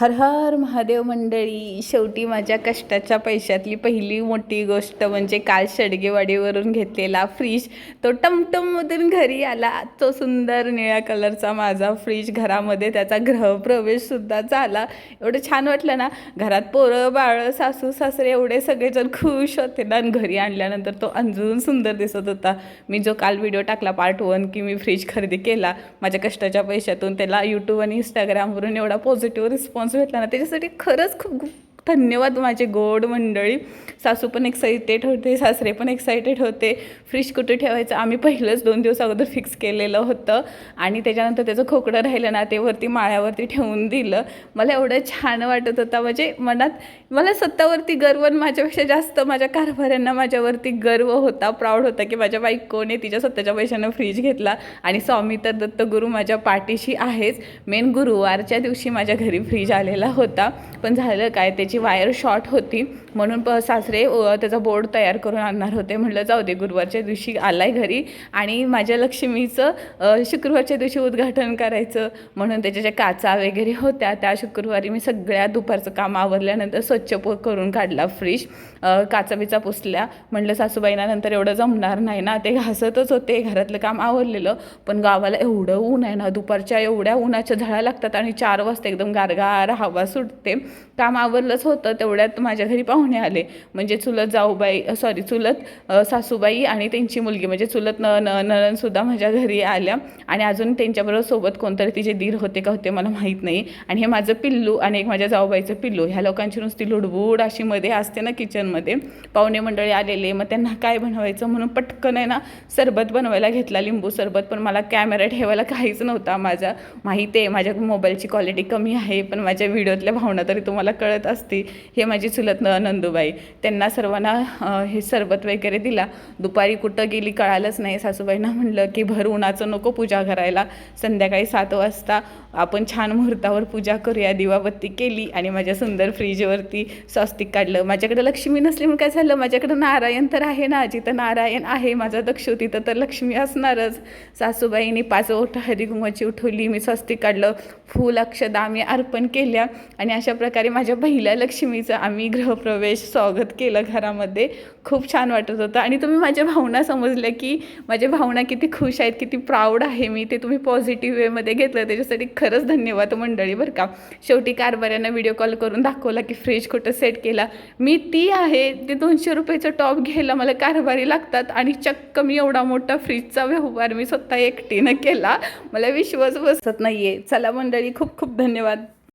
हर हर महादेव मंडळी. शेवटी माझ्या कष्टाच्या पैशातली पहिली मोठी गोष्ट म्हणजे काल शेडगेवाडीवरून घेतलेला फ्रीज तो टमटममधून घरी आला. तो सुंदर निळ्या कलरचा माझा फ्रीज घरामध्ये त्याचा गृहप्रवेशसुद्धा झाला. एवढं छान वाटलं ना. घरात पोरं बाळं सासू सासरे एवढे सगळेजण खुश होते ना. घरी आणल्यानंतर तो अजून सुंदर दिसत होता. मी जो काल व्हिडिओ टाकला पार्ट 1 की मी फ्रीज खरेदी केला माझ्या कष्टाच्या पैशातून, त्याला यूट्यूब आणि इंस्टाग्रामवरून एवढा पॉझिटिव्ह रिस्पॉन्स भेटला ना, त्याच्यासाठी खरंच खूप खूप धन्यवाद माझे गोड मंडळी. सासू पण एक्साइटेड होते, सासरे पण एक्साइटेड होते. फ्रीज कुठे ठेवायचं आम्ही पहिलंच 2 दिवस अगोदर फिक्स केलेलं होतं आणि त्याच्यानंतर त्याचं खोकडं राहिलं ना, ते वरती माळ्यावरती ठेवून दिलं. मला एवढं छान वाटत होता. म्हणजे मनात मला स्वतःवरती गर्व, माझ्यापेक्षा जास्त माझ्या कारभाऱ्यांना माझ्यावरती गर्व होता, प्राऊड होता की माझ्या बायकोने तिच्या स्वतःच्या पैशानं फ्रीज घेतला. आणि स्वामी तर दत्तगुरू माझ्या पाठीशी आहेच. मेन गुरुवारच्या दिवशी माझ्या घरी फ्रीज आलेला होता, पण झालं काय, त्याची वायर शॉर्ट होती म्हणून सासरे त्याचा बोर्ड तयार करून आणणार होते. म्हटलं जाऊ दे, गुरुवारच्या दिवशी आलाय घरी आणि माझ्या लक्ष्मीचं शुक्रवारच्या दिवशी उद्घाटन करायचं म्हणून त्याच्या ज्या काचा वगैरे होत्या त्या शुक्रवारी मी सगळ्या दुपारचं काम आवरल्यानंतर स्वच्छ करून काढला फ्रीज. काचा बिचा पुसल्या. म्हटलं सासूबाईंना नंतर एवढं जमणार नाही ना, ते घासतच होते. घरातलं काम आवरलेलं, पण गावाला एवढं ऊन आहे ना, दुपारच्या एवढ्या उन्हाच्या झळा लागतात आणि 4 वाजता एकदम गारगार हवा सुटते. काम आवरलंच होतं तेवढ्यात माझ्या घरी पाहुणे आले. म्हणजे चुलत सासूबाई आणि त्यांची मुलगी म्हणजे चुलत नणंदसुद्धा माझ्या घरी आल्या आणि अजून त्यांच्याबरोबर सोबत कोणतरी तिचे दीर होते का होते मला माहीत नाही. आणि हे माझं पिल्लू आणि एक माझ्या जाऊबाईचं पिल्लू. ह्या लोकांची नुसती लुडबुड अशी मध्ये असते ना किचनमध्ये. पाहुणे मंडळी आलेले, मग त्यांना काय बनवायचं म्हणून पटकन आहे ना सरबत बनवायला घेतला, लिंबू सरबत. पण मला कॅमेरा ठेवायला काहीच नव्हता. माहिती आहे माझ्या मोबाईलची क्वालिटी कमी आहे, पण माझ्या व्हिडिओतल्या भावना तरी तुम्हाला कळत असते. हे माझी चुलत नंदूबाई, त्यांना सर्वांना हे सरबत वगैरे दिला. दुपारी कुठं गेली कळालंच नाही. सासूबाईंना म्हणलं की भर उन्हाचं नको पूजा करायला, संध्याकाळी 7 वाजता आपण छान मुहूर्तावर पूजा करूया. दिवाबत्ती केली आणि माझ्या सुंदर फ्रीजवरती स्वस्तिक काढलं. माझ्याकडे लक्ष्मी नसली म्हणून काय झालं, माझ्याकडे नारायण तर आहे ना. जिथं नारायण आहे माझा दक्षू तिथं तर लक्ष्मी असणारच. सासूबाईंनी 5 ओठ हळदी कुंकवाची उठवली, मी स्वस्तिक काढलं, फूल अक्षदा आम्ही अर्पण केल्या आणि अशा प्रकारे माझ्या पहिल्या लक्ष्मीचं आम्ही गृहप्रवेश स्वागत केलं घरामध्ये. खूप छान वाटत होतं. आणि तुम्ही माझ्या भावना समजल्या की माझ्या भावना किती खुश आहेत, किती प्राऊड आहे मी, ते तुम्ही पॉझिटिव्ह वेमध्ये घेतलं. त्याच्यासाठी खरंच धन्यवाद मंडळी बरं का. शेवटी कारभाऱ्यांना व्हिडिओ कॉल करून दाखवला की फ्रीज कुठं सेट केला. मी ती आहे ते 200 रुपयाचं टॉप घ्यायला मला कारभारी लागतात आणि चक्क मी एवढा मोठा फ्रीजचा व्यवहार मी स्वतः एकटीनं केला. मला विश्वास बसत नाही आहे. चला मंडळी, खूप खूप धन्यवाद.